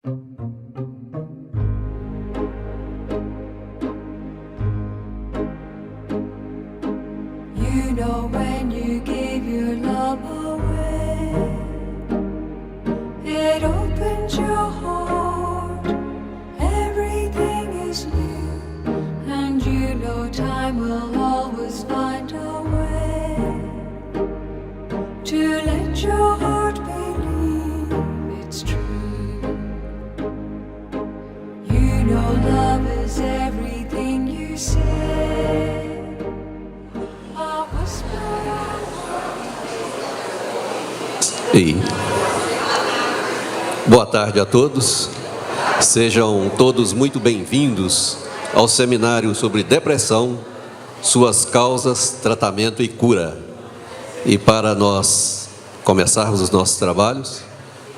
You know when you gave your love away, it opens your heart, everything is new, and you know time will always find a way to let your heart believe it's true. You know love is everything you say. E boa tarde a todos, sejam todos muito bem-vindos ao seminário sobre depressão, suas causas, tratamento e cura. E para nós começarmos os nossos trabalhos,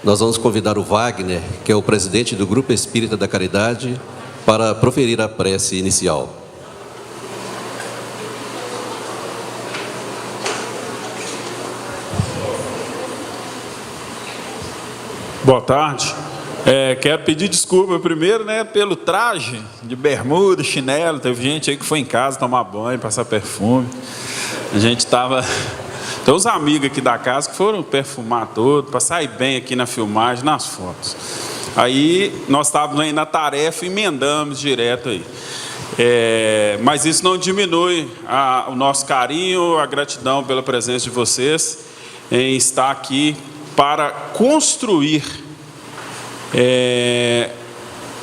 nós vamos convidar o Wagner, que é o presidente do Grupo Espírita da Caridade, para proferir a prece inicial. Boa tarde. Quero pedir desculpa primeiro, pelo traje de bermuda, chinelo. Teve gente aí que foi em casa tomar banho, passar perfume. A gente estava... Tem uns amigos aqui da casa que foram perfumar todo, para sair bem aqui na filmagem, nas fotos. Aí nós estávamos aí na tarefa e emendamos direto aí. Mas isso não diminui o nosso carinho, a gratidão pela presença de vocês em estar aqui para construir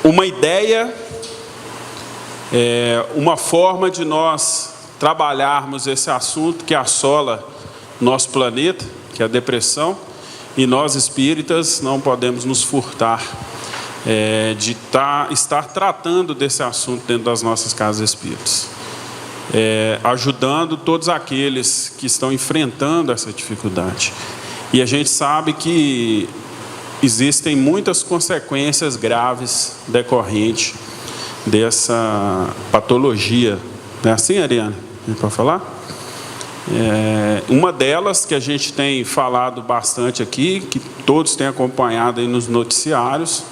uma ideia, uma forma de nós trabalharmos esse assunto que assola nosso planeta, que é a depressão, e nós espíritas não podemos nos furtar de estar tratando desse assunto dentro das nossas casas espíritas, ajudando todos aqueles que estão enfrentando essa dificuldade. E a gente sabe que existem muitas consequências graves decorrentes dessa patologia. Não é assim, Ariana? A gente pode falar? Uma delas que a gente tem falado bastante aqui, que todos têm acompanhado aí nos noticiários,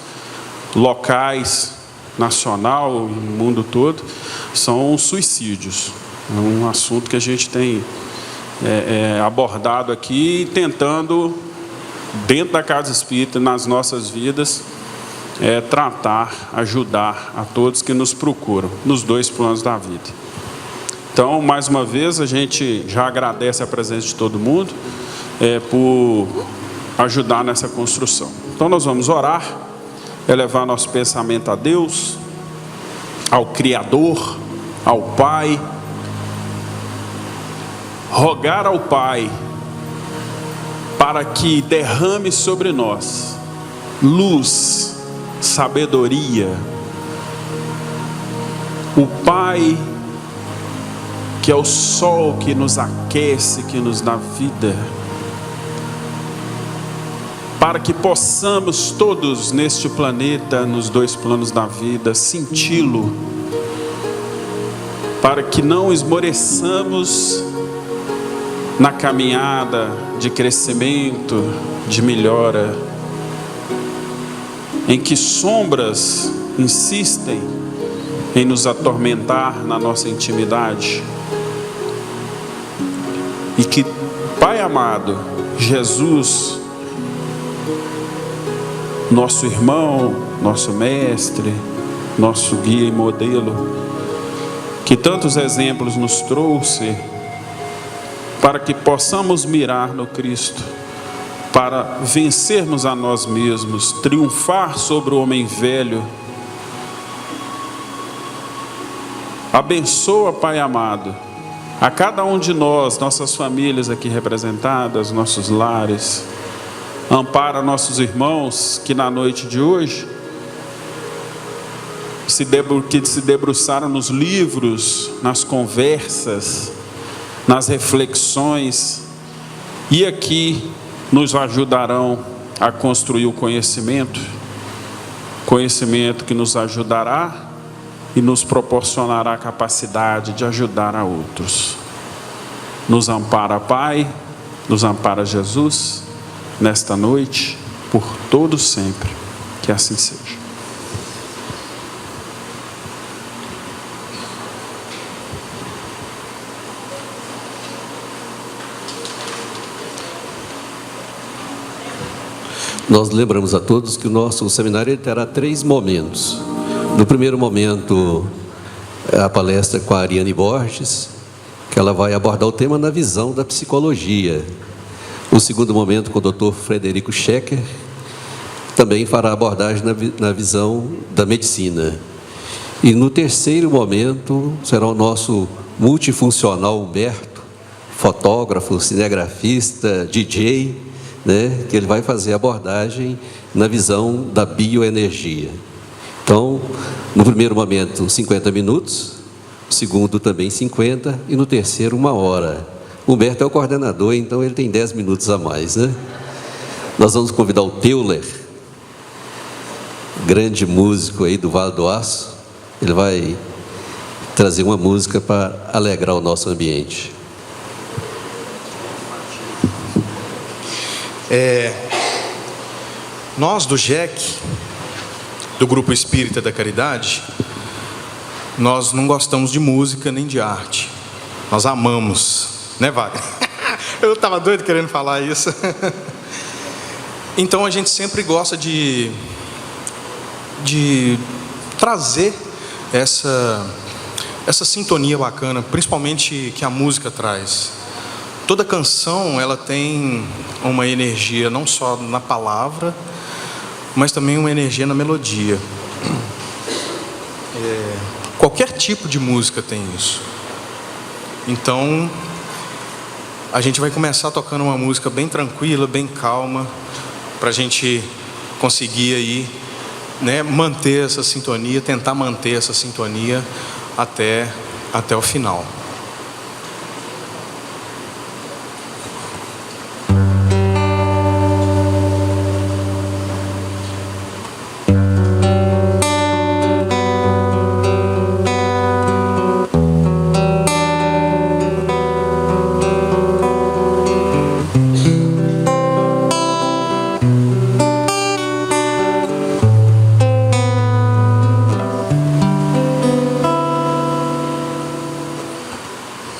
locais, nacional, no mundo todo, são os suicídios. É um assunto que a gente tem abordado aqui, tentando, dentro da Casa Espírita, nas nossas vidas, tratar, ajudar a todos que nos procuram, nos dois planos da vida. Então, mais uma vez, a gente já agradece a presença de todo mundo por ajudar nessa construção. Então, nós vamos orar, elevar nosso pensamento a Deus, ao Criador, ao Pai, rogar ao Pai para que derrame sobre nós luz, sabedoria. O Pai que é o sol que nos aquece, que nos dá vida, para que possamos todos neste planeta, nos dois planos da vida, senti-lo, para que não esmoreçamos na caminhada de crescimento, de melhora, em que sombras insistem em nos atormentar na nossa intimidade, e que, Pai amado, Jesus, nosso irmão, nosso mestre, nosso guia e modelo, que tantos exemplos nos trouxe, para que possamos mirar no Cristo, para vencermos a nós mesmos, triunfar sobre o homem velho. Abençoa, Pai amado, a cada um de nós, nossas famílias aqui representadas, nossos lares. Ampara nossos irmãos que na noite de hoje que se debruçaram nos livros, nas conversas, nas reflexões, e aqui nos ajudarão a construir o conhecimento que nos ajudará e nos proporcionará a capacidade de ajudar a outros. Nos ampara, Pai, nos ampara, Jesus, nesta noite, por todo sempre. Que assim seja. Nós lembramos a todos que o nosso seminário ele terá 3 momentos. No primeiro momento, a palestra com a Ariane Borges, que ela vai abordar o tema na visão da psicologia. O segundo momento com o Dr. Frederico Schecker, também fará abordagem na visão da medicina. E no terceiro momento será o nosso multifuncional Humberto, fotógrafo, cinegrafista, DJ, né, que ele vai fazer abordagem na visão da bioenergia. Então, no primeiro momento, 50 minutos, no segundo também 50 e no terceiro 1 hora. O Humberto é o coordenador, então ele tem 10 minutos a mais, né? Nós vamos convidar o Teuler, grande músico aí do Vale do Aço. Ele vai trazer uma música para alegrar o nosso ambiente. Nós do GEC, do Grupo Espírita da Caridade, nós não gostamos de música nem de arte. Nós amamos, né, Wagner? Eu estava doido querendo falar isso. Então a gente sempre gosta de trazer essa sintonia bacana, principalmente que a música traz. Toda canção ela tem uma energia não só na palavra, mas também uma energia na melodia. Qualquer tipo de música tem isso. Então, a gente vai começar tocando uma música bem tranquila, bem calma, para a gente conseguir aí, né, manter essa sintonia, tentar manter essa sintonia até o final.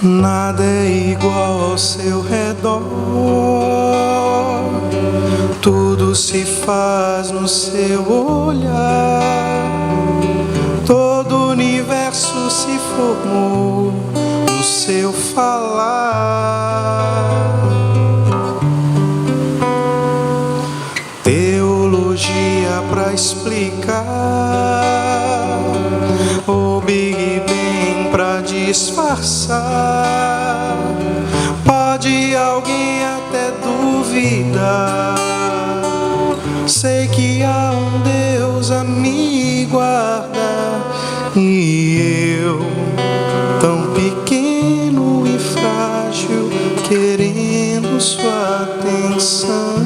Nada é igual ao seu redor, tudo se faz no seu olhar, todo o universo se formou no seu falar. Teologia pra explicar, o Big Bang pra disfarçar. Pode alguém até duvidar, sei que há um Deus a me guardar, e eu, tão pequeno e frágil, querendo sua atenção.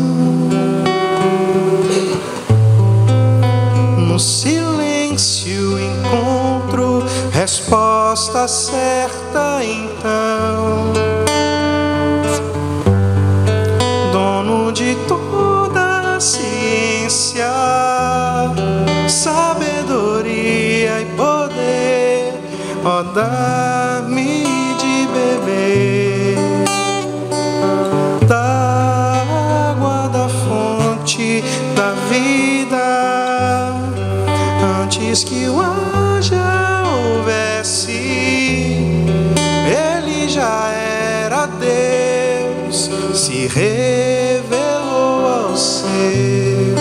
No silêncio encontro resposta certa, então. Dono de toda a ciência, sabedoria e poder, ó, dá-me de beber da água da fonte da vida, antes que o ar já houvesse, ele já era Deus, se revelou ao ser.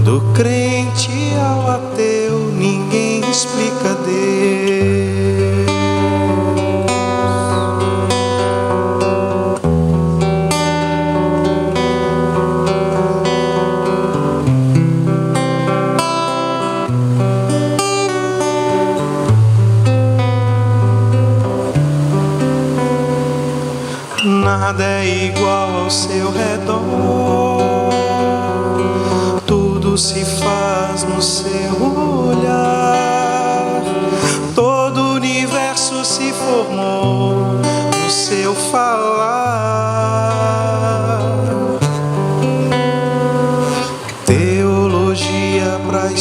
Do crente ao ateu, ninguém explica Deus. Nada é igual ao seu redor, tudo se faz no seu olhar, todo o universo se formou no seu falar.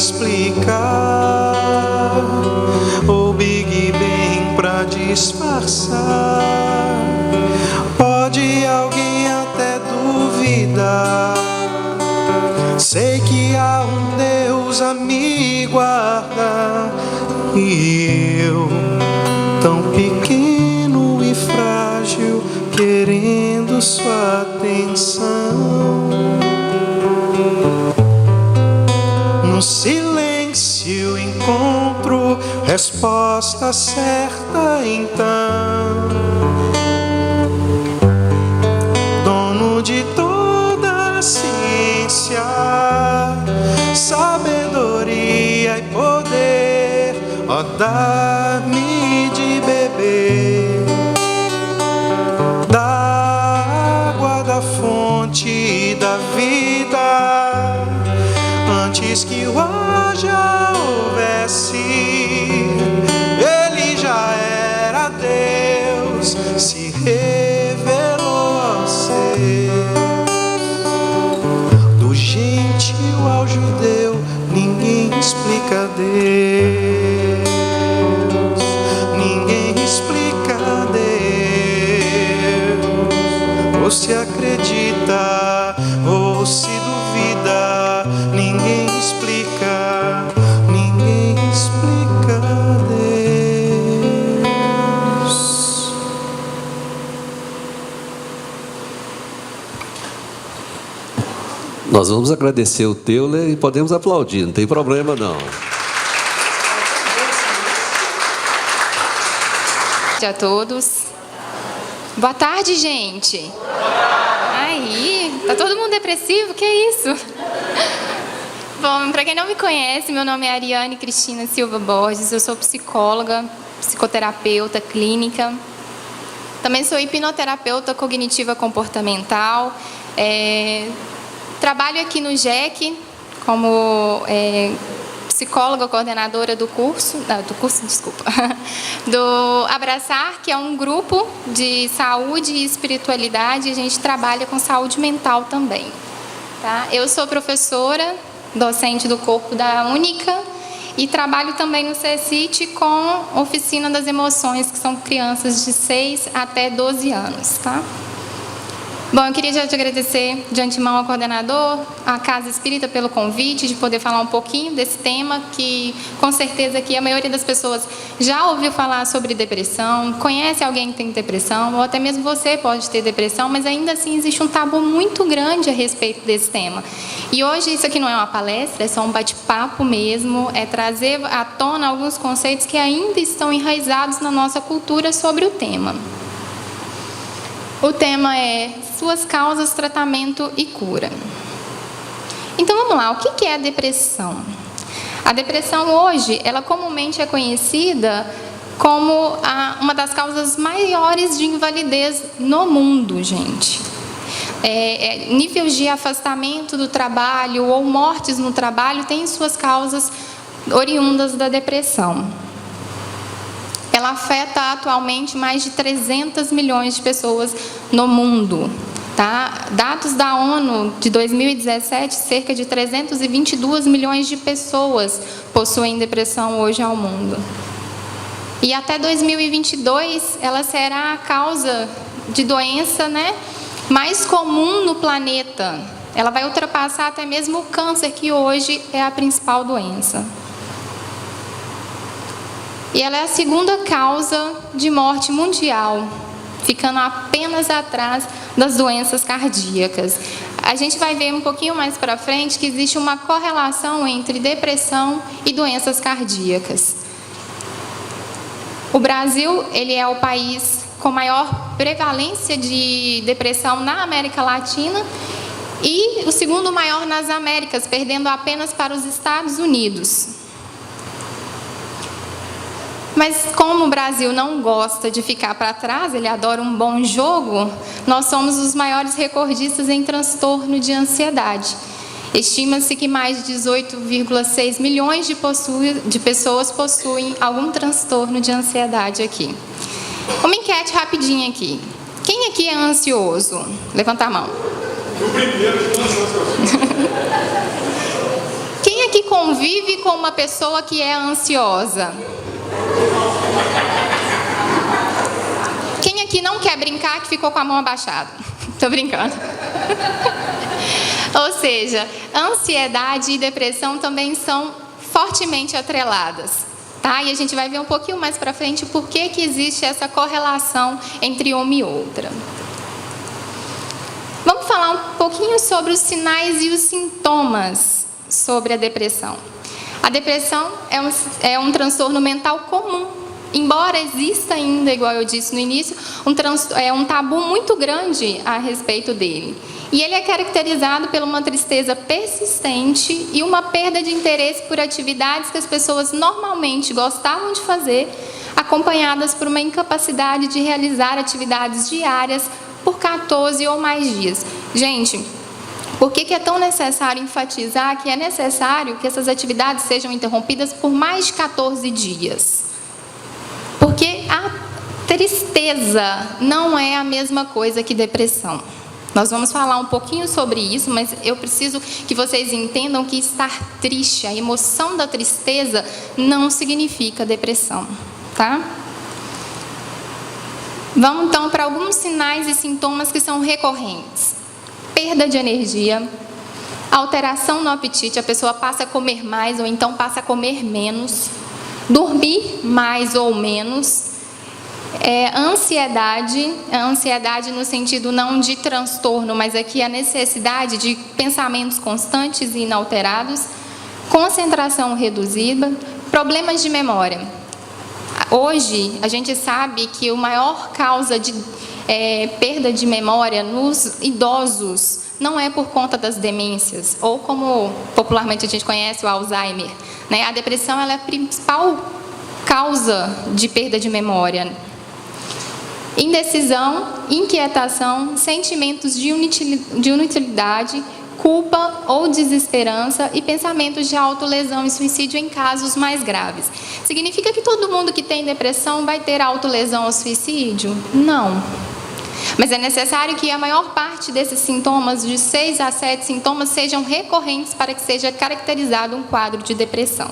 explicar, ou Big Bang pra disfarçar. Pode alguém até duvidar. Sei que há um Deus a me guardar, e eu, tão pequeno e frágil, querendo sua atenção. No silêncio encontro resposta certa, então. Dono de toda a ciência, sabedoria e poder, ó, dá-me de beber da água da fonte da vida, antes que o ar já houvesse. Ele já era Deus, se revelou aos seus. Do gentil ao judeu, ninguém explica Deus, ninguém explica Deus. Ou se acredita, ou se duvida, ninguém explica, ninguém explica Deus. Nós vamos agradecer o Teuler e podemos aplaudir, não tem problema não. Boa tarde a todos. Boa tarde, gente. Aí, tá todo mundo depressivo? Que isso? Bom, para quem não me conhece, meu nome é Ariane Cristina Silva Borges, eu sou psicóloga, psicoterapeuta clínica. Também sou hipnoterapeuta cognitiva comportamental. Trabalho aqui no GEC como psicóloga coordenadora do curso, do Abraçar, que é um grupo de saúde e espiritualidade. A gente trabalha com saúde mental também. Tá? Eu sou professora, docente do corpo da Única e trabalho também no CECIT com Oficina das Emoções, que são crianças de 6 até 12 anos. Tá? Bom, eu queria já te agradecer de antemão ao coordenador, à Casa Espírita, pelo convite, de poder falar um pouquinho desse tema, que com certeza aqui a maioria das pessoas já ouviu falar sobre depressão, conhece alguém que tem depressão, ou até mesmo você pode ter depressão, mas ainda assim existe um tabu muito grande a respeito desse tema. E hoje isso aqui não é uma palestra, é só um bate-papo mesmo, é trazer à tona alguns conceitos que ainda estão enraizados na nossa cultura sobre o tema. O tema é suas causas, tratamento e cura. Então vamos lá, o que é a depressão? A depressão hoje, ela comumente é conhecida como uma das causas maiores de invalidez no mundo, gente. Níveis de afastamento do trabalho ou mortes no trabalho têm suas causas oriundas da depressão. Ela afeta atualmente mais de 300 milhões de pessoas no mundo. Tá? Dados da ONU de 2017, cerca de 322 milhões de pessoas possuem depressão hoje ao mundo. E até 2022, ela será a causa de doença, né, mais comum no planeta. Ela vai ultrapassar até mesmo o câncer, que hoje é a principal doença. E ela é a segunda causa de morte mundial, ficando apenas atrás das doenças cardíacas. A gente vai ver um pouquinho mais para frente que existe uma correlação entre depressão e doenças cardíacas. O Brasil, ele é o país com maior prevalência de depressão na América Latina e o segundo maior nas Américas, perdendo apenas para os Estados Unidos. Mas como o Brasil não gosta de ficar para trás, ele adora um bom jogo, nós somos os maiores recordistas em transtorno de ansiedade. Estima-se que mais de 18,6 milhões de pessoas possuem algum transtorno de ansiedade aqui. Uma enquete rapidinha aqui. Quem aqui é ansioso? Levanta a mão. O primeiro que lançou. Quem aqui que convive com uma pessoa que é ansiosa? Quem aqui não quer brincar que ficou com a mão abaixada? Tô brincando. Ou seja, ansiedade e depressão também são fortemente atreladas, tá? E a gente vai ver um pouquinho mais para frente por que existe essa correlação entre uma e outra. Vamos falar um pouquinho sobre os sinais e os sintomas sobre a depressão. A depressão é um transtorno mental comum. Embora exista ainda, igual eu disse no início, um tabu muito grande a respeito dele. E ele é caracterizado por uma tristeza persistente e uma perda de interesse por atividades que as pessoas normalmente gostavam de fazer, acompanhadas por uma incapacidade de realizar atividades diárias por 14 ou mais dias. Gente, por que é tão necessário enfatizar que é necessário que essas atividades sejam interrompidas por mais de 14 dias? Porque a tristeza não é a mesma coisa que depressão. Nós vamos falar um pouquinho sobre isso, mas eu preciso que vocês entendam que estar triste, a emoção da tristeza, não significa depressão, tá? Vamos então para alguns sinais e sintomas que são recorrentes. Perda de energia, alteração no apetite, a pessoa passa a comer mais ou então passa a comer menos, dormir mais ou menos, ansiedade no sentido não de transtorno, mas aqui a necessidade de pensamentos constantes e inalterados, concentração reduzida, problemas de memória. Hoje, a gente sabe que a maior causa de perda de memória nos idosos não é por conta das demências, ou como popularmente a gente conhece, o Alzheimer, né? A depressão ela é a principal causa de perda de memória. Indecisão, inquietação, sentimentos de inutilidade, culpa ou desesperança e pensamentos de autolesão e suicídio em casos mais graves. Significa que todo mundo que tem depressão vai ter autolesão ou suicídio? Não. Mas é necessário que a maior parte desses sintomas, de 6 a 7 sintomas, sejam recorrentes para que seja caracterizado um quadro de depressão.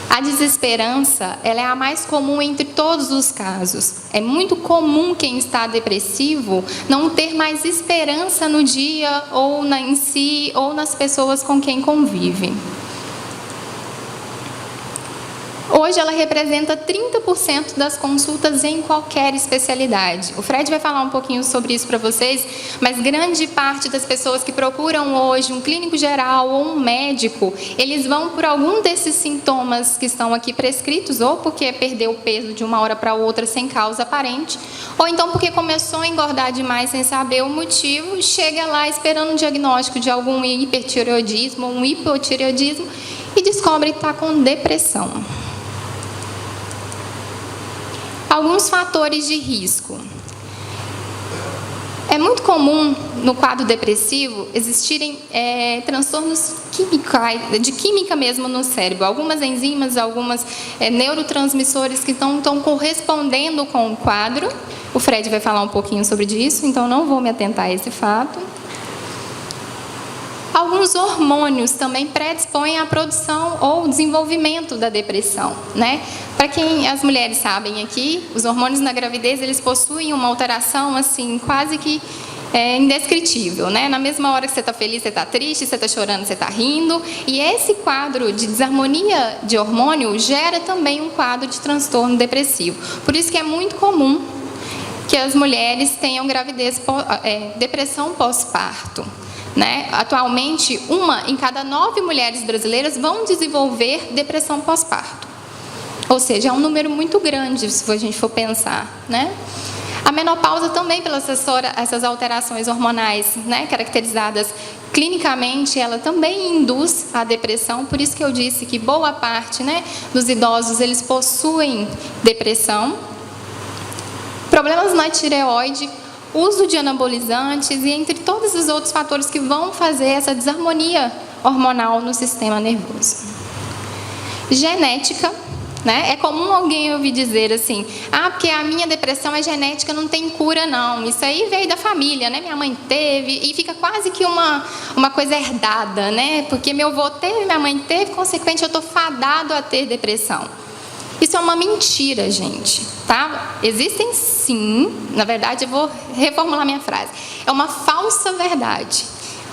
A desesperança, ela é a mais comum entre todos os casos. É muito comum quem está depressivo não ter mais esperança no dia, ou em si, ou nas pessoas com quem convive. Hoje ela representa 30% das consultas em qualquer especialidade. O Fred vai falar um pouquinho sobre isso para vocês, mas grande parte das pessoas que procuram hoje um clínico geral ou um médico, eles vão por algum desses sintomas que estão aqui prescritos, ou porque perdeu peso de uma hora para outra sem causa aparente, ou então porque começou a engordar demais sem saber o motivo, chega lá esperando um diagnóstico de algum hipertireoidismo ou um hipotireoidismo e descobre que está com depressão. Alguns fatores de risco. É muito comum no quadro depressivo existirem transtornos de química mesmo no cérebro. Algumas enzimas, algumas neurotransmissores que estão correspondendo com o quadro. O Fred vai falar um pouquinho sobre isso, então não vou me atentar a esse fato. Alguns hormônios também predispõem à produção ou desenvolvimento da depressão, né? Para quem as mulheres sabem aqui, os hormônios na gravidez, eles possuem uma alteração assim, quase que indescritível, né? Na mesma hora que você está feliz, você está triste, você está chorando, você está rindo. E esse quadro de desarmonia de hormônio gera também um quadro de transtorno depressivo. Por isso que é muito comum que as mulheres tenham depressão pós-parto. Né? Atualmente, 1 em cada 9 mulheres brasileiras vão desenvolver depressão pós-parto. Ou seja, é um número muito grande, se a gente for pensar. Né? A menopausa também, pelas essas alterações hormonais, né, caracterizadas clinicamente, ela também induz a depressão. Por isso que eu disse que boa parte, né, dos idosos eles possuem depressão. Problemas na tireoide, uso de anabolizantes e entre todos os outros fatores que vão fazer essa desarmonia hormonal no sistema nervoso. Genética, né? É comum alguém ouvir dizer assim, porque a minha depressão é genética, não tem cura não. Isso aí veio da família, né? Minha mãe teve, e fica quase que uma coisa herdada, né? Porque meu avô teve, minha mãe teve, consequentemente eu estou fadado a ter depressão. Isso é uma mentira, gente, tá? Existem sim, na verdade eu vou reformular minha frase. É uma falsa verdade.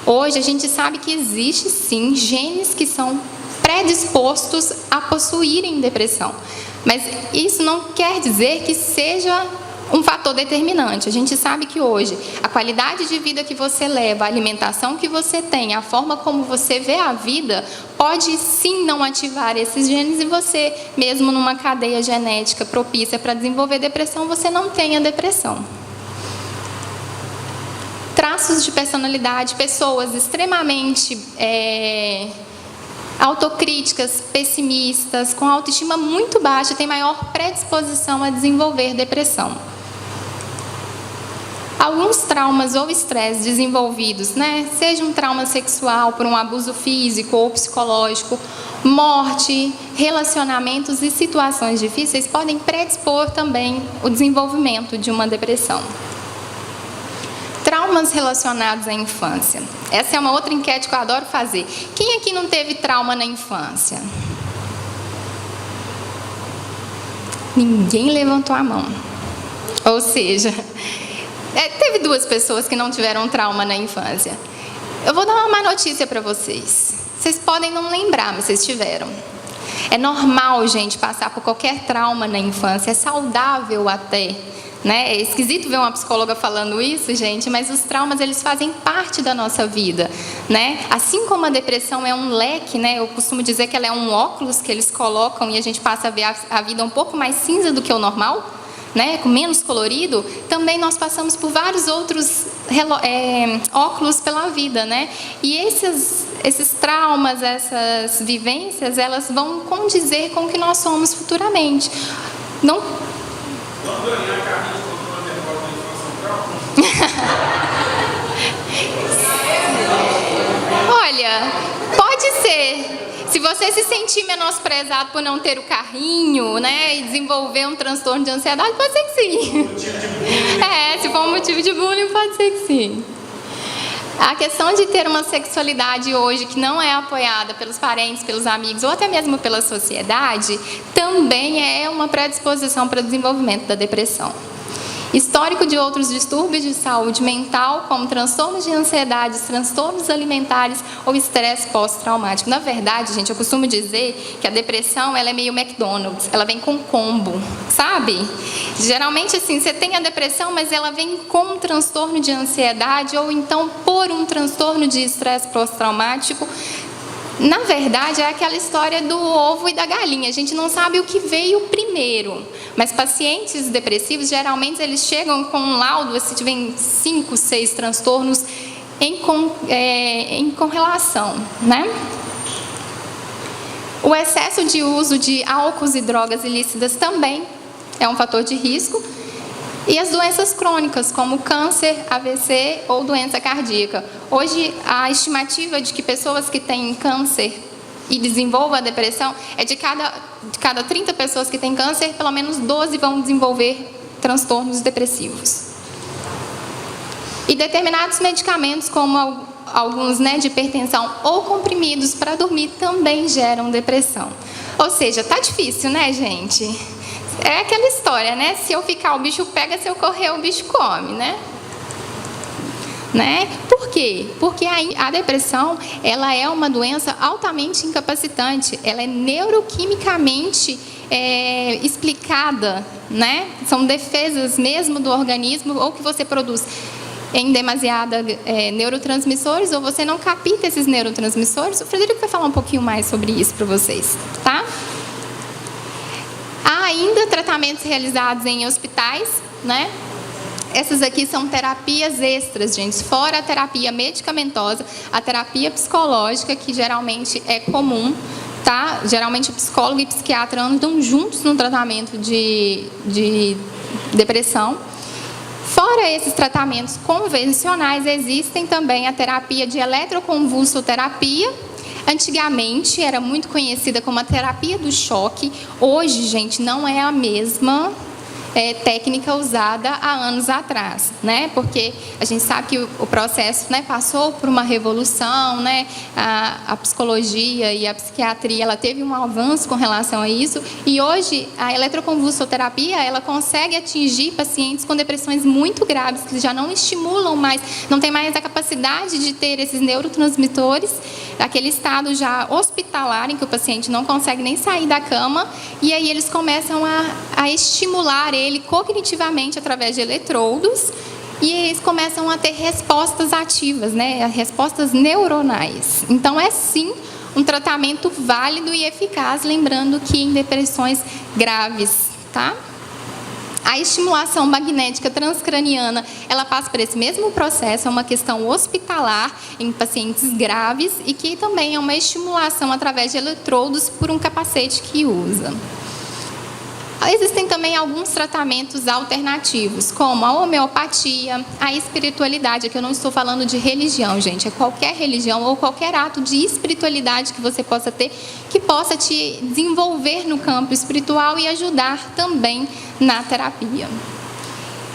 Hoje a gente sabe que existe sim genes que são predispostos a possuírem depressão. Mas isso não quer dizer que seja um fator determinante. A gente sabe que hoje a qualidade de vida que você leva, a alimentação que você tem, a forma como você vê a vida, pode sim não ativar esses genes e você, mesmo numa cadeia genética propícia para desenvolver depressão, você não tenha depressão. Traços de personalidade, pessoas extremamente autocríticas, pessimistas, com autoestima muito baixa, têm maior predisposição a desenvolver depressão. Alguns traumas ou estresse desenvolvidos, né? Seja um trauma sexual por um abuso físico ou psicológico, morte, relacionamentos e situações difíceis podem predispor também o desenvolvimento de uma depressão. Traumas relacionados à infância. Essa é uma outra enquete que eu adoro fazer. Quem aqui não teve trauma na infância? Ninguém levantou a mão. Ou seja, teve 2 pessoas que não tiveram trauma na infância. Eu vou dar uma má notícia para vocês. Vocês podem não lembrar, mas vocês tiveram. É normal, gente, passar por qualquer trauma na infância. É saudável até. Né? É esquisito ver uma psicóloga falando isso, gente, mas os traumas, eles fazem parte da nossa vida, né? Assim como a depressão é um leque, né? Eu costumo dizer que ela é um óculos que eles colocam e a gente passa a ver a vida um pouco mais cinza do que o normal, né? Com menos colorido. Também nós passamos por vários outros óculos pela vida, né? E esses traumas, essas vivências, elas vão condizer com o que nós somos futuramente. Não ganhar carrinho quando na infância. Olha, pode ser. Se você se sentir menosprezado por não ter o carrinho, né, e desenvolver um transtorno de ansiedade, pode ser que sim. Se for um motivo de bullying, pode ser que sim. A questão de ter uma sexualidade hoje que não é apoiada pelos parentes, pelos amigos ou até mesmo pela sociedade, também é uma predisposição para o desenvolvimento da depressão. Histórico de outros distúrbios de saúde mental, como transtornos de ansiedade, transtornos alimentares ou estresse pós-traumático. Na verdade, gente, eu costumo dizer que a depressão, ela é meio McDonald's, ela vem com combo, sabe? Geralmente, assim, você tem a depressão, mas ela vem com um transtorno de ansiedade ou então por um transtorno de estresse pós-traumático. Na verdade, é aquela história do ovo e da galinha. A gente não sabe o que veio primeiro. Mas pacientes depressivos, geralmente, eles chegam com um laudo, se tiverem 5, 6 transtornos em correlação, né? O excesso de uso de álcools e drogas ilícitas também é um fator de risco. E as doenças crônicas, como câncer, AVC ou doença cardíaca. Hoje, a estimativa de que pessoas que têm câncer e desenvolvam a depressão é de cada 30 pessoas que têm câncer, pelo menos 12 vão desenvolver transtornos depressivos. E determinados medicamentos, como alguns, né, de hipertensão ou comprimidos para dormir, também geram depressão. Ou seja, tá difícil, né, gente? É aquela história, né? Se eu ficar, o bicho pega, se eu correr, o bicho come, né? Por quê? Porque a depressão, ela é uma doença altamente incapacitante. Ela é neuroquimicamente explicada, né? São defesas mesmo do organismo, ou que você produz em demasiada neurotransmissores, ou você não capta esses neurotransmissores. O Frederico vai falar um pouquinho mais sobre isso para vocês, tá? Há ainda tratamentos realizados em hospitais, né? Essas aqui são terapias extras, gente, fora a terapia medicamentosa, a terapia psicológica, que geralmente é comum, tá? Geralmente o psicólogo e o psiquiatra andam juntos no tratamento de depressão. Fora esses tratamentos convencionais, existem também a terapia de eletroconvulsoterapia, Antigamente era muito conhecida como a terapia do choque. Hoje, gente, não é a mesma técnica usada há anos atrás, né? Porque a gente sabe que o processo, né, passou por uma revolução, né? A psicologia e a psiquiatria, ela teve um avanço com relação a isso, e hoje a eletroconvulsoterapia, ela consegue atingir pacientes com depressões muito graves, que já não estimulam mais, não tem mais a capacidade de ter esses neurotransmitores, aquele estado já hospitalar em que o paciente não consegue nem sair da cama, e aí eles começam a estimular ele cognitivamente através de eletrodos, e eles começam a ter respostas ativas, né? Respostas neuronais. Então, é sim um tratamento válido e eficaz, lembrando que em depressões graves, tá? A estimulação magnética transcraniana, ela passa por esse mesmo processo, é uma questão hospitalar em pacientes graves, e que também é uma estimulação através de eletrodos por um capacete que usa. Existem também alguns tratamentos alternativos, como a homeopatia, a espiritualidade. Aqui eu não estou falando de religião, gente. É qualquer religião ou qualquer ato de espiritualidade que você possa ter, que possa te desenvolver no campo espiritual e ajudar também na terapia.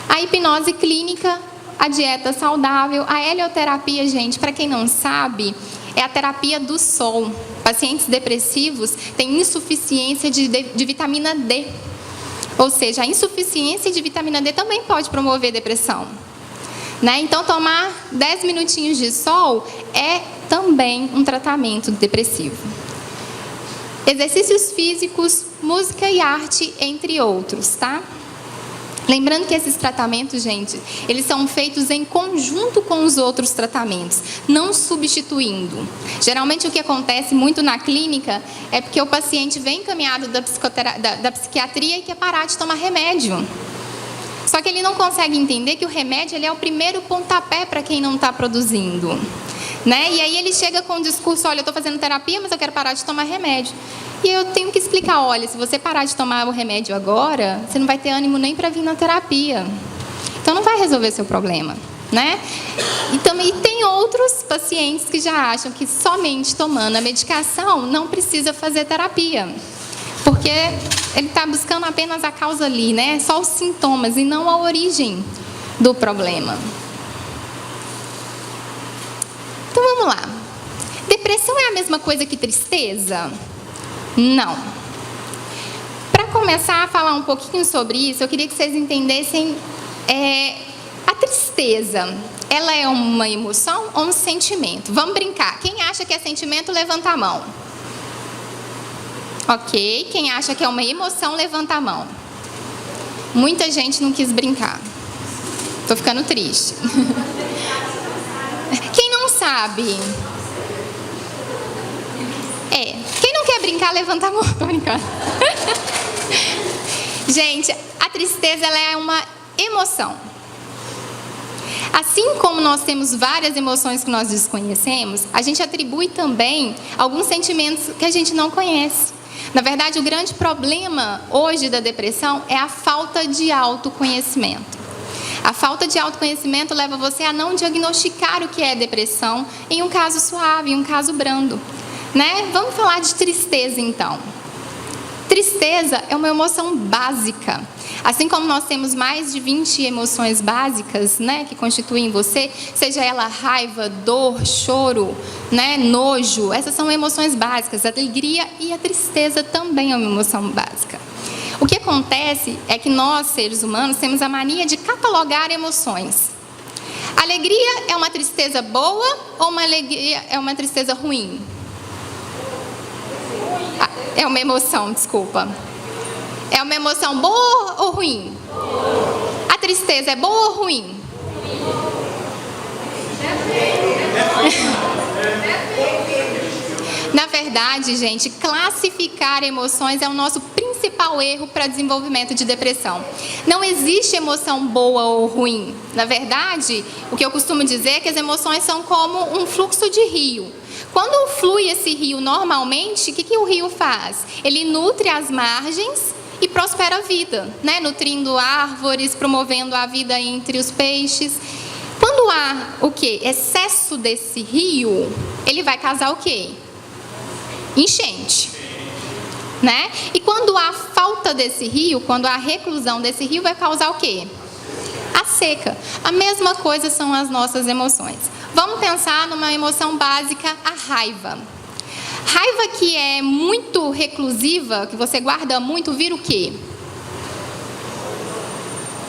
A hipnose clínica, a dieta saudável, a helioterapia, gente, para quem não sabe, é a terapia do sol. Pacientes depressivos têm insuficiência de vitamina D. Ou seja, a insuficiência de vitamina D também pode promover depressão, né? Então, tomar 10 minutinhos de sol é também um tratamento depressivo. Exercícios físicos, música e arte, entre outros, tá? Lembrando que esses tratamentos, gente, eles são feitos em conjunto com os outros tratamentos, não substituindo. Geralmente o que acontece muito na clínica é porque o paciente vem encaminhado da psiquiatria e quer parar de tomar remédio. Só que ele não consegue entender que o remédio ele é o primeiro pontapé para quem não está produzindo, né? E aí ele chega com o discurso, olha, eu estou fazendo terapia, mas eu quero parar de tomar remédio. E eu tenho que explicar, olha, se você parar de tomar o remédio agora, você não vai ter ânimo nem para vir na terapia. Então não vai resolver seu problema, né? E tem outros pacientes que já acham que somente tomando a medicação não precisa fazer terapia. Porque ele está buscando apenas a causa ali, né? Só os sintomas e não a origem do problema. Então vamos lá. Depressão é a mesma coisa que tristeza? Não. Para começar a falar um pouquinho sobre isso, eu queria que vocês entendessem a tristeza. Ela é uma emoção ou um sentimento? Vamos brincar. Quem acha que é sentimento, levanta a mão. Ok. Quem acha que é uma emoção, levanta a mão. Muita gente não quis brincar. Tô ficando triste. Quem não sabe? Quem não quer brincar, levanta a mão. Tô brincando. Gente, a tristeza ela é uma emoção. Assim como nós temos várias emoções que nós desconhecemos, a gente atribui também alguns sentimentos que a gente não conhece. Na verdade, o grande problema hoje da depressão é a falta de autoconhecimento. A falta de autoconhecimento leva você a não diagnosticar o que é depressão em um caso suave, em um caso brando, né? Vamos falar de tristeza, então. Tristeza é uma emoção básica. Assim como nós temos mais de 20 emoções básicas, né, que constituem você, seja ela raiva, dor, choro, né, nojo, essas são emoções básicas. A alegria e a tristeza também é uma emoção básica. O que acontece é que nós, seres humanos, temos a mania de catalogar emoções. Alegria é uma tristeza boa ou uma alegria é uma tristeza ruim? É uma emoção, desculpa. É uma emoção boa ou ruim? A tristeza é boa ou ruim? Na verdade, gente, classificar emoções é o nosso principal erro para desenvolvimento de depressão. Não existe emoção boa ou ruim. Na verdade, o que eu costumo dizer é que as emoções são como um fluxo de rio. Quando flui esse rio normalmente, o que o rio faz? Ele nutre as margens e prospera a vida, né? Nutrindo árvores, promovendo a vida entre os peixes. Quando há o quê? Excesso desse rio, ele vai causar o quê? Enchente, né? E quando há falta desse rio, quando há reclusão desse rio, vai causar o quê? A seca. A mesma coisa são as nossas emoções. Vamos pensar numa emoção básica, a raiva. Raiva que é muito reclusiva, que você guarda muito, vira o quê?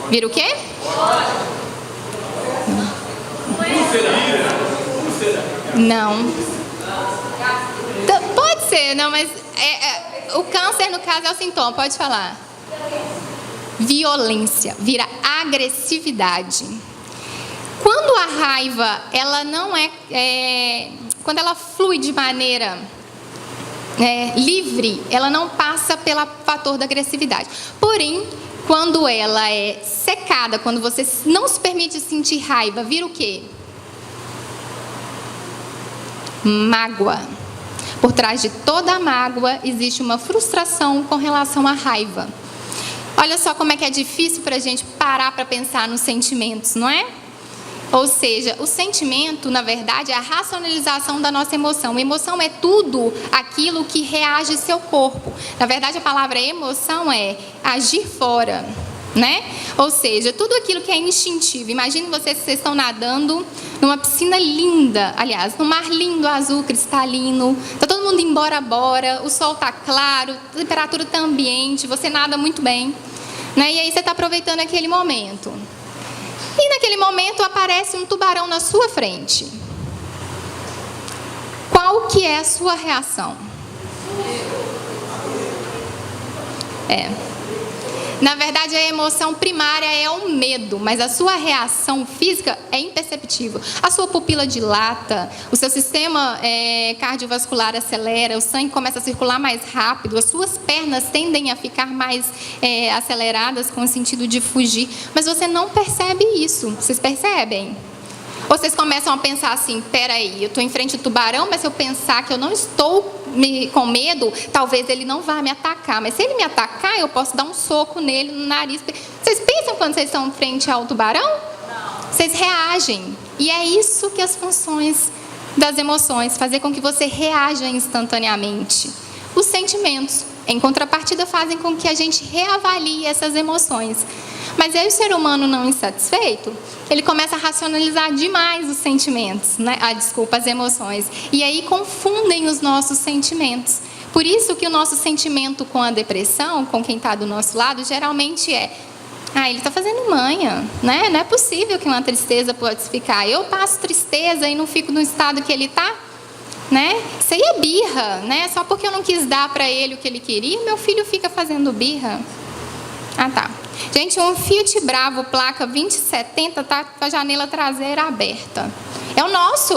Vira o quê? Não. Pode ser, não, mas o câncer, no caso, é o sintoma. Pode falar. Violência, vira agressividade. Quando a raiva, ela não quando ela flui de maneira livre, ela não passa pelo fator da agressividade. Porém, quando ela é secada, quando você não se permite sentir raiva, vira o quê? Mágoa. Por trás de toda a mágoa existe uma frustração com relação à raiva. Olha só como é que é difícil para a gente parar para pensar nos sentimentos, não é? Ou seja, o sentimento, na verdade, é a racionalização da nossa emoção. Emoção é tudo aquilo que reage seu corpo. Na verdade, a palavra emoção é agir fora, né? Ou seja, tudo aquilo que é instintivo. Imagine vocês estão nadando numa piscina linda, aliás, num mar lindo, azul, cristalino. Está todo mundo indo embora, o sol está claro, a temperatura está ambiente, você nada muito bem, né? E aí você está aproveitando aquele momento. E naquele momento aparece um tubarão na sua frente. Qual que é a sua reação? Na verdade, a emoção primária é o medo, mas a sua reação física é imperceptível. A sua pupila dilata, o seu sistema cardiovascular acelera, o sangue começa a circular mais rápido, as suas pernas tendem a ficar mais aceleradas com o sentido de fugir, mas você não percebe isso. Vocês percebem? Ou vocês começam a pensar assim, peraí, eu estou em frente ao tubarão, mas se eu pensar que eu não estou com medo, talvez ele não vá me atacar. Mas se ele me atacar, eu posso dar um soco nele no nariz. Vocês pensam quando vocês estão em frente ao tubarão? Não. Vocês reagem. E é isso que as funções das emoções, fazer com que você reaja instantaneamente. Os sentimentos, em contrapartida, fazem com que a gente reavalie essas emoções. Mas aí o ser humano não insatisfeito, ele começa a racionalizar demais os sentimentos, né? As emoções. E aí confundem os nossos sentimentos. Por isso que o nosso sentimento com a depressão, com quem está do nosso lado, geralmente ele está fazendo manha, né? Não é possível que uma tristeza pode ficar. Eu passo tristeza e não fico no estado que ele está, né? Isso aí é birra, né? Só porque eu não quis dar para ele o que ele queria, meu filho fica fazendo birra. Tá. Gente, um Fiat Bravo, placa 2070, tá com a janela traseira aberta. É o nosso.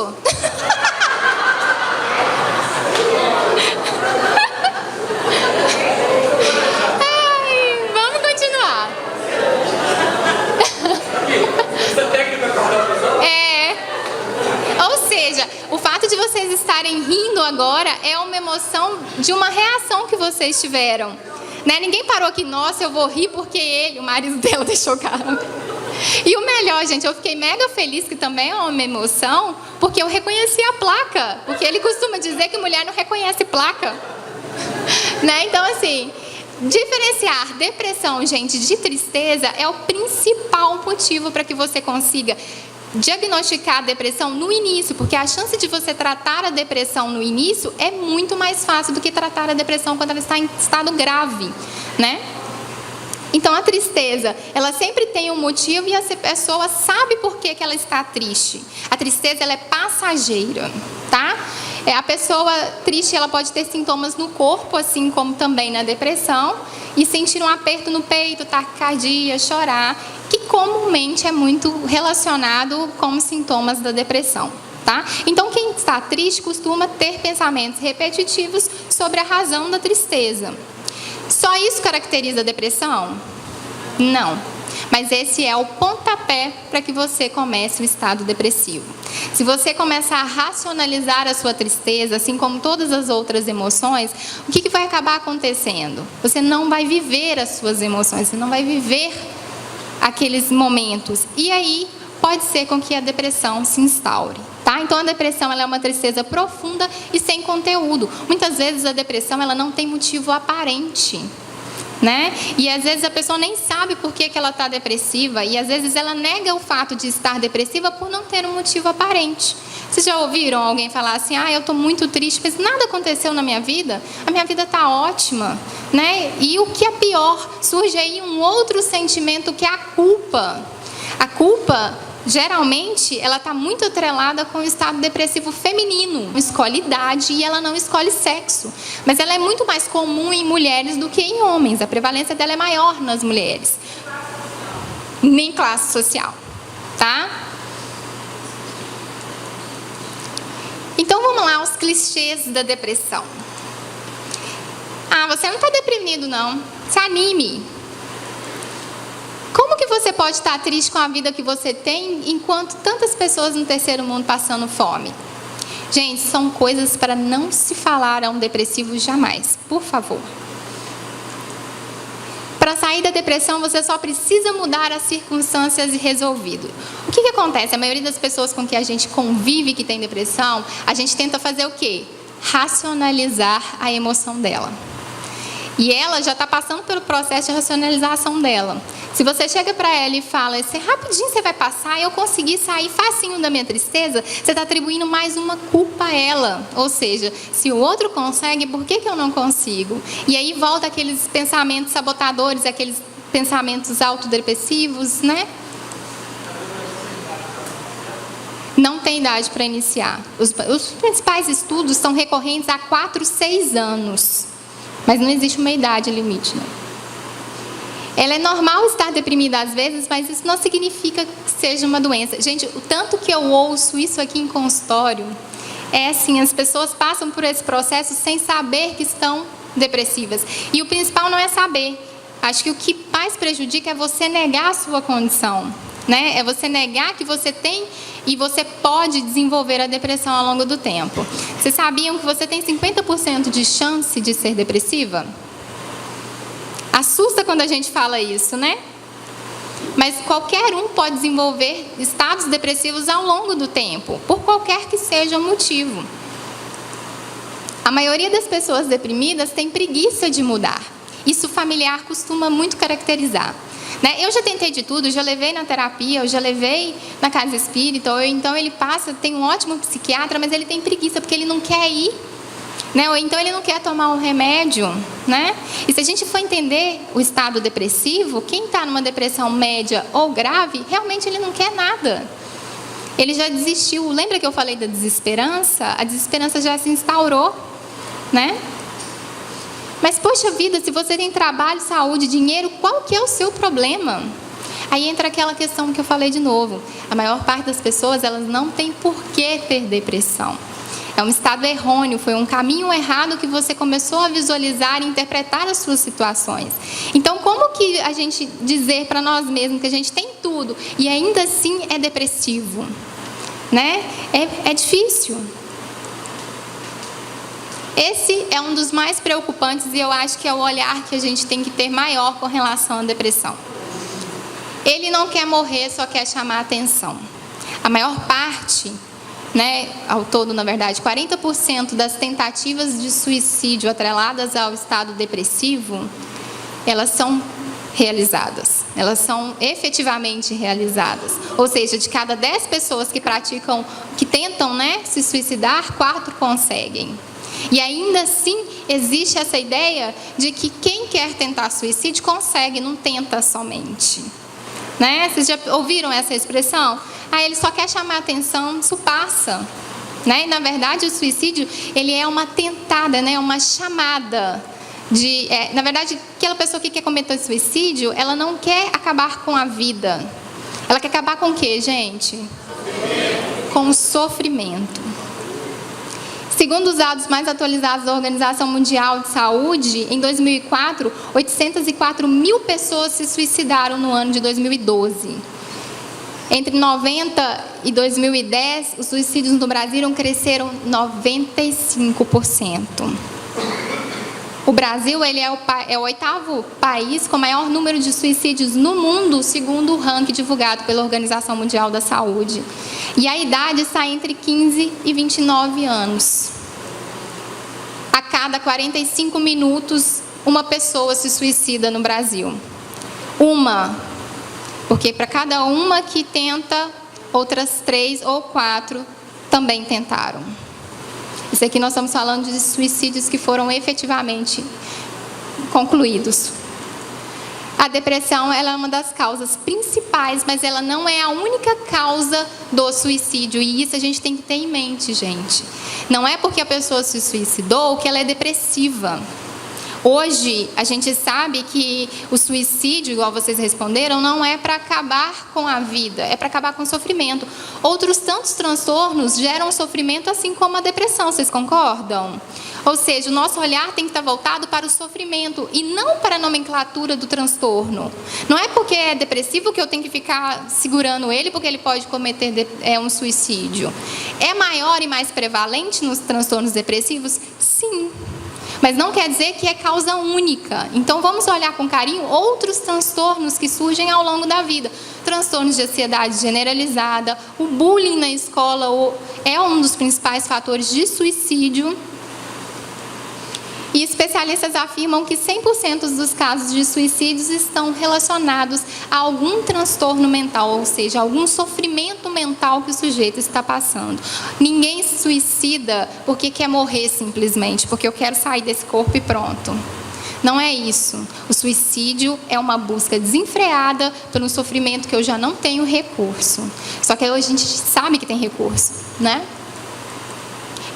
Vamos continuar. Ou seja, o fato de vocês estarem rindo agora é uma emoção de uma reação que vocês tiveram. Né? Ninguém parou aqui, nossa, eu vou rir porque o marido dela deixou cara. E o melhor, gente, eu fiquei mega feliz, que também é uma emoção, porque eu reconheci a placa. Porque ele costuma dizer que mulher não reconhece placa. Né? Então, assim, diferenciar depressão, gente, de tristeza é o principal motivo para que você consiga diagnosticar a depressão no início, porque a chance de você tratar a depressão no início é muito mais fácil do que tratar a depressão quando ela está em estado grave, né? Então, a tristeza, ela sempre tem um motivo e a pessoa sabe por que ela está triste. A tristeza, ela é passageira, tá? A pessoa triste, ela pode ter sintomas no corpo, assim como também na depressão, e sentir um aperto no peito, taquicardia, chorar, que comumente é muito relacionado com os sintomas da depressão, tá? Então, quem está triste costuma ter pensamentos repetitivos sobre a razão da tristeza. Só isso caracteriza a depressão? Não. Mas esse é o pontapé para que você comece o estado depressivo. Se você começar a racionalizar a sua tristeza, assim como todas as outras emoções, o que vai acabar acontecendo? Você não vai viver as suas emoções, você não vai viver aqueles momentos. E aí pode ser com que a depressão se instaure. Tá? Então, a depressão ela é uma tristeza profunda e sem conteúdo. Muitas vezes a depressão ela não tem motivo aparente. Né? E às vezes a pessoa nem sabe por que ela está depressiva, e às vezes ela nega o fato de estar depressiva por não ter um motivo aparente. Vocês já ouviram alguém falar assim: eu estou muito triste, mas nada aconteceu na minha vida, a minha vida está ótima, né? E o que é pior, surge aí um outro sentimento que é a culpa. A culpa, geralmente, ela está muito atrelada com o estado depressivo feminino. Escolhe idade e ela não escolhe sexo. Mas ela é muito mais comum em mulheres do que em homens. A prevalência dela é maior nas mulheres. Nem classe social. Tá? Então vamos lá, os clichês da depressão. Você não está deprimido não. Se anime. Como que você pode estar triste com a vida que você tem, enquanto tantas pessoas no terceiro mundo passando fome? Gente, são coisas para não se falar a um depressivo jamais, por favor. Para sair da depressão, você só precisa mudar as circunstâncias e resolvido. O que acontece? A maioria das pessoas com que a gente convive que tem depressão, a gente tenta fazer o quê? Racionalizar a emoção dela. E ela já está passando pelo processo de racionalização dela. Se você chega para ela e fala, rapidinho você vai passar, eu consegui sair facinho da minha tristeza, você está atribuindo mais uma culpa a ela. Ou seja, se o outro consegue, por que eu não consigo? E aí volta aqueles pensamentos sabotadores, aqueles pensamentos autodepressivos, né? Não tem idade para iniciar. Os principais estudos estão recorrentes há 4, 6 anos. Mas não existe uma idade limite, não. Ela é normal estar deprimida às vezes, mas isso não significa que seja uma doença. Gente, o tanto que eu ouço isso aqui em consultório, é assim, as pessoas passam por esse processo sem saber que estão depressivas. E o principal não é saber. Acho que o que mais prejudica é você negar a sua condição, né? É você negar que você tem e você pode desenvolver a depressão ao longo do tempo. Vocês sabiam que você tem 50% de chance de ser depressiva? Assusta quando a gente fala isso, né? Mas qualquer um pode desenvolver estados depressivos ao longo do tempo, por qualquer que seja o motivo. A maioria das pessoas deprimidas tem preguiça de mudar. Isso o familiar costuma muito caracterizar. Eu já tentei de tudo, já levei na terapia, eu já levei na casa espírita, ou então ele tem um ótimo psiquiatra, mas ele tem preguiça porque ele não quer ir, né? Ou então ele não quer tomar um remédio, né? E se a gente for entender o estado depressivo, quem está numa depressão média ou grave, realmente ele não quer nada. Ele já desistiu. Lembra que eu falei da desesperança? A desesperança já se instaurou, né? Mas, poxa vida, se você tem trabalho, saúde, dinheiro, qual que é o seu problema? Aí entra aquela questão que eu falei de novo. A maior parte das pessoas, elas não tem por que ter depressão. É um estado errôneo, foi um caminho errado que você começou a visualizar e interpretar as suas situações. Então, como que a gente dizer para nós mesmos que a gente tem tudo e ainda assim é depressivo? Né? É difícil. Esse é um dos mais preocupantes e eu acho que é o olhar que a gente tem que ter maior com relação à depressão. Ele não quer morrer, só quer chamar a atenção. A maior parte, né, ao todo, na verdade, 40% das tentativas de suicídio atreladas ao estado depressivo, elas são realizadas. Elas são efetivamente realizadas. Ou seja, de cada 10 pessoas que tentam, né, se suicidar, 4 conseguem. E ainda assim, existe essa ideia de que quem quer tentar suicídio consegue, não tenta somente. Né? Vocês já ouviram essa expressão? Ele só quer chamar a atenção, isso passa. Né? E, na verdade, o suicídio ele é uma tentada, né? Uma chamada. Na verdade, aquela pessoa que quer cometer suicídio, ela não quer acabar com a vida. Ela quer acabar com o quê, gente? Com o sofrimento. Segundo os dados mais atualizados da Organização Mundial de Saúde, em 2004, 804 mil pessoas se suicidaram no ano de 2012. Entre 90 e 2010, os suicídios no Brasil cresceram 95%. O Brasil ele é o 8º país com maior número de suicídios no mundo, segundo o ranking divulgado pela Organização Mundial da Saúde. E a idade está entre 15 e 29 anos. A cada 45 minutos, uma pessoa se suicida no Brasil. Porque para cada uma que tenta, outras 3 ou 4 também tentaram. Isso aqui nós estamos falando de suicídios que foram efetivamente concluídos. A depressão ela é uma das causas principais, mas ela não é a única causa do suicídio. E isso a gente tem que ter em mente, gente. Não é porque a pessoa se suicidou que ela é depressiva. Hoje, a gente sabe que o suicídio, igual vocês responderam, não é para acabar com a vida, é para acabar com o sofrimento. Outros tantos transtornos geram sofrimento, assim como a depressão, vocês concordam? Ou seja, o nosso olhar tem que estar voltado para o sofrimento e não para a nomenclatura do transtorno. Não é porque é depressivo que eu tenho que ficar segurando ele, porque ele pode cometer um suicídio. É maior e mais prevalente nos transtornos depressivos? Sim. Mas não quer dizer que é causa única. Então, vamos olhar com carinho outros transtornos que surgem ao longo da vida. Transtornos de ansiedade generalizada, o bullying na escola é um dos principais fatores de suicídio. E especialistas afirmam que 100% dos casos de suicídios estão relacionados a algum transtorno mental, ou seja, algum sofrimento mental que o sujeito está passando. Ninguém se suicida porque quer morrer simplesmente, porque eu quero sair desse corpo e pronto. Não é isso. O suicídio é uma busca desenfreada pelo sofrimento que eu já não tenho recurso. Só que hoje a gente sabe que tem recurso, né?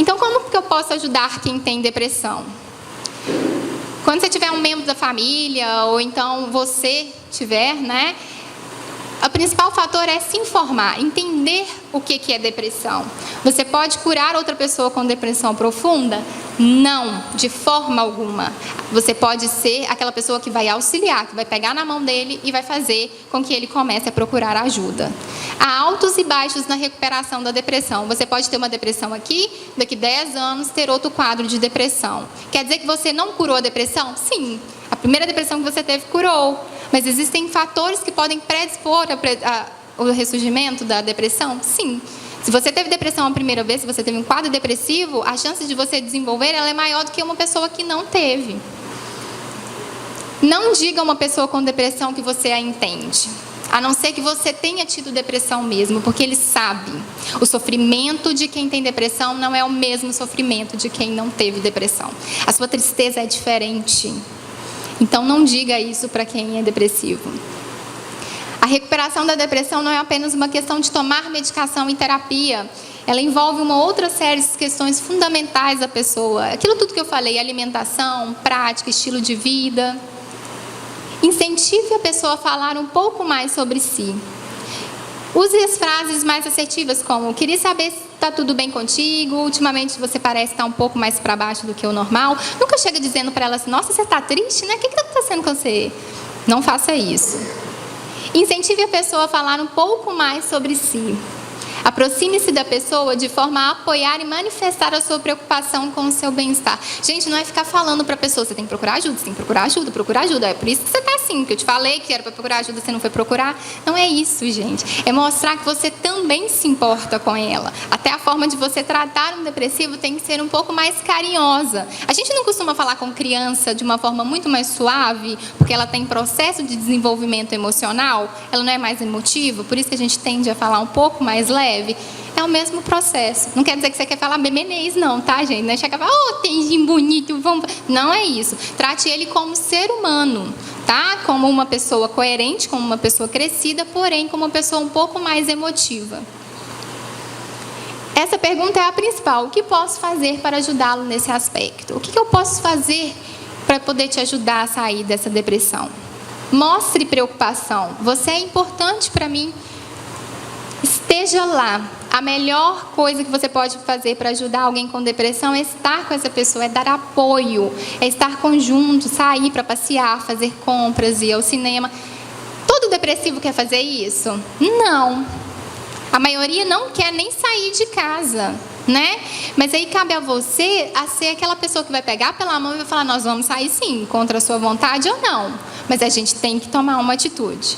Então, como que eu posso ajudar quem tem depressão? Quando você tiver um membro da família, ou então você tiver, né? O principal fator é se informar, entender o que é depressão. Você pode curar outra pessoa com depressão profunda? Não, de forma alguma. Você pode ser aquela pessoa que vai auxiliar, que vai pegar na mão dele e vai fazer com que ele comece a procurar ajuda. Há altos e baixos na recuperação da depressão. Você pode ter uma depressão aqui, daqui 10 anos ter outro quadro de depressão. Quer dizer que você não curou a depressão? Sim, a primeira depressão que você teve curou. Mas existem fatores que podem predispor o ressurgimento da depressão? Sim. Se você teve depressão a primeira vez, se você teve um quadro depressivo, a chance de você desenvolver ela é maior do que uma pessoa que não teve. Não diga a uma pessoa com depressão que você a entende. A não ser que você tenha tido depressão mesmo, porque ele sabe. O sofrimento de quem tem depressão não é o mesmo sofrimento de quem não teve depressão. A sua tristeza é diferente. Então, não diga isso para quem é depressivo. A recuperação da depressão não é apenas uma questão de tomar medicação e terapia. Ela envolve uma outra série de questões fundamentais da pessoa. Aquilo tudo que eu falei, alimentação, prática, estilo de vida. Incentive a pessoa a falar um pouco mais sobre si. Use as frases mais assertivas como: queria saber se está tudo bem contigo, ultimamente você parece estar um pouco mais para baixo do que o normal. Nunca chega dizendo para ela assim: nossa, você está triste, né? O que está acontecendo com você? Não faça isso. Incentive a pessoa a falar um pouco mais sobre si. Aproxime-se da pessoa de forma a apoiar e manifestar a sua preocupação com o seu bem-estar. Gente, não é ficar falando para a pessoa: você tem que procurar ajuda, você tem que procurar ajuda, procurar ajuda. É por isso que você está assim, que eu te falei que era para procurar ajuda, você não foi procurar. Não é isso, gente. É mostrar que você também se importa com ela. Até a forma de você tratar um depressivo tem que ser um pouco mais carinhosa. A gente não costuma falar com criança de uma forma muito mais suave, porque ela tem processo de desenvolvimento emocional, ela não é mais emotiva, por isso que a gente tende a falar um pouco mais leve. É o mesmo processo. Não quer dizer que você quer falar bemenês, não, tá, gente? Não é chegar e falar: oh, tenzinho bonito, vamos... Não é isso. Trate ele como ser humano, tá? Como uma pessoa coerente, como uma pessoa crescida, porém como uma pessoa um pouco mais emotiva. Essa pergunta é a principal. O que posso fazer para ajudá-lo nesse aspecto? O que eu posso fazer para poder te ajudar a sair dessa depressão? Mostre preocupação. Você é importante para mim. Esteja lá. A melhor coisa que você pode fazer para ajudar alguém com depressão é estar com essa pessoa, é dar apoio, é estar conjunto, sair para passear, fazer compras, ir ao cinema. Todo depressivo quer fazer isso? Não. A maioria não quer nem sair de casa, né? Mas aí cabe a você a ser aquela pessoa que vai pegar pela mão e vai falar, nós vamos sair sim, contra a sua vontade ou não. Mas a gente tem que tomar uma atitude.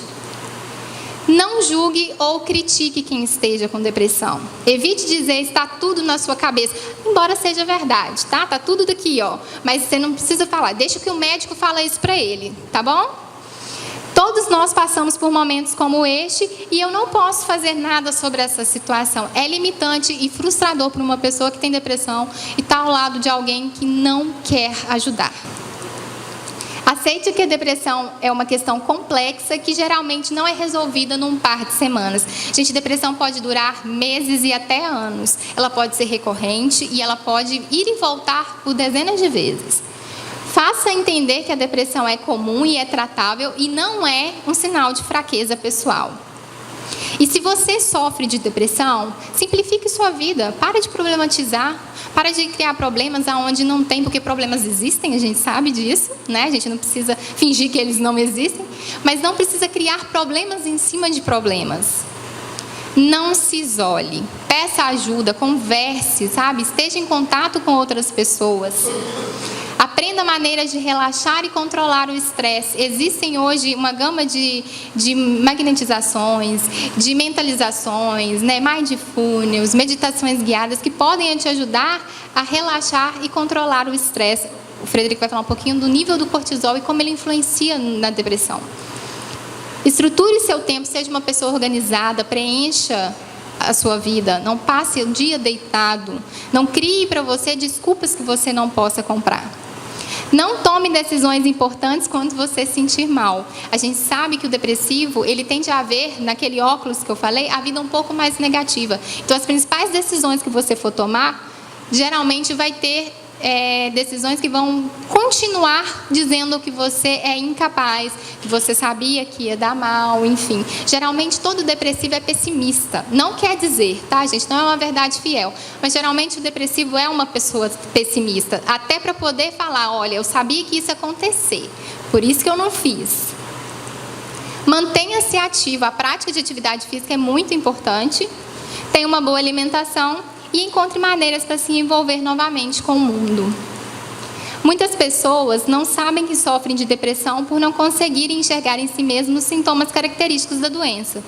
Não julgue ou critique quem esteja com depressão. Evite dizer, está tudo na sua cabeça. Embora seja verdade, tá? Tá tudo daqui, ó. Mas você não precisa falar. Deixa que o médico fala isso para ele, tá bom? Todos nós passamos por momentos como este e eu não posso fazer nada sobre essa situação. É limitante e frustrador para uma pessoa que tem depressão e está ao lado de alguém que não quer ajudar. Aceite que a depressão é uma questão complexa que geralmente não é resolvida num par de semanas. Gente, depressão pode durar meses e até anos. Ela pode ser recorrente e ela pode ir e voltar por dezenas de vezes. Faça entender que a depressão é comum e é tratável e não é um sinal de fraqueza pessoal. E se você sofre de depressão, simplifique sua vida. Para de problematizar. Para de criar problemas aonde não tem, porque problemas existem, a gente sabe disso, né? A gente não precisa fingir que eles não existem, mas não precisa criar problemas em cima de problemas. Não se isole. Peça ajuda, converse, sabe? Esteja em contato com outras pessoas. Aprenda maneiras de relaxar e controlar o estresse. Existem hoje uma gama de magnetizações, de mentalizações, né? Mindfulness, meditações guiadas que podem te ajudar a relaxar e controlar o estresse. O Frederico vai falar um pouquinho do nível do cortisol e como ele influencia na depressão. Estruture seu tempo, seja uma pessoa organizada, preencha a sua vida. Não passe o dia deitado. Não crie para você desculpas que você não possa comprar. Não tome decisões importantes quando você se sentir mal. A gente sabe que o depressivo, ele tende a ver, naquele óculos que eu falei, a vida um pouco mais negativa. Então, as principais decisões que você for tomar, geralmente vai ter decisões que vão continuar dizendo que você é incapaz, que você sabia que ia dar mal, enfim. Geralmente, todo depressivo é pessimista. Não quer dizer, tá, gente? Não é uma verdade fiel. Mas, geralmente, o depressivo é uma pessoa pessimista. Até para poder falar, olha, eu sabia que isso ia acontecer. Por isso que eu não fiz. Mantenha-se ativo. A prática de atividade física é muito importante. Tenha uma boa alimentação. E encontre maneiras para se envolver novamente com o mundo. Muitas pessoas não sabem que sofrem de depressão por não conseguirem enxergar em si mesmos os sintomas característicos da doença.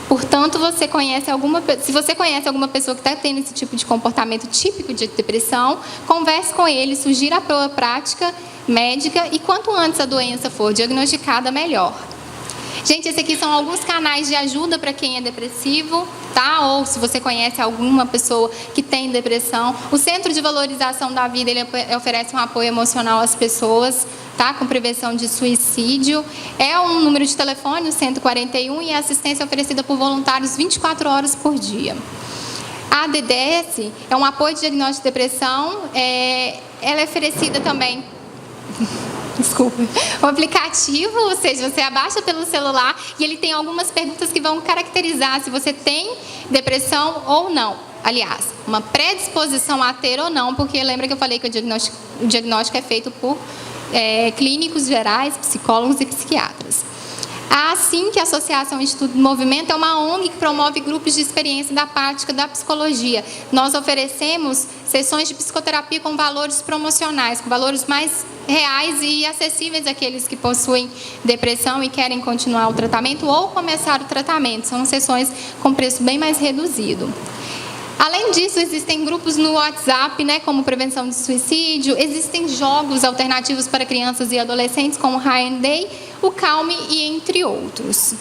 Portanto, se você conhece alguma pessoa que está tendo esse tipo de comportamento típico de depressão, converse com ele, sugira a prática médica e quanto antes a doença for diagnosticada, melhor. Gente, esses aqui são alguns canais de ajuda para quem é depressivo, tá? Ou se você conhece alguma pessoa que tem depressão. O Centro de Valorização da Vida, ele oferece um apoio emocional às pessoas, tá? Com prevenção de suicídio. É um número de telefone, o 141, e a assistência é oferecida por voluntários 24 horas por dia. A DDS é um apoio de diagnóstico de depressão. Ela é oferecida também... Desculpa. O aplicativo, ou seja, você abaixa pelo celular e ele tem algumas perguntas que vão caracterizar se você tem depressão ou não. Aliás, uma predisposição a ter ou não, porque lembra que eu falei que o diagnóstico é feito por clínicos gerais, psicólogos e psiquiatras. A ASSIM, que é a Associação Instituto do Movimento, é uma ONG que promove grupos de experiência da prática da psicologia. Nós oferecemos sessões de psicoterapia com valores promocionais, com valores mais reais e acessíveis àqueles que possuem depressão e querem continuar o tratamento ou começar o tratamento. São sessões com preço bem mais reduzido. Além disso, existem grupos no WhatsApp, né, como prevenção de suicídio, existem jogos alternativos para crianças e adolescentes, como o High and Day, o Calme e entre outros.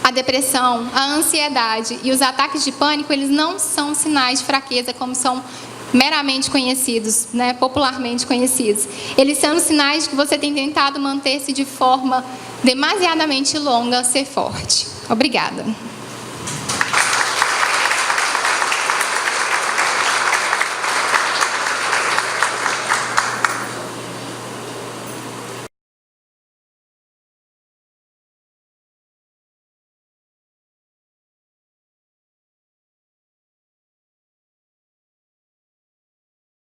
A depressão, a ansiedade e os ataques de pânico, eles não são sinais de fraqueza, como são meramente conhecidos, né, popularmente conhecidos. Eles são sinais de que você tem tentado manter-se de forma demasiadamente longa, ser forte. Obrigada.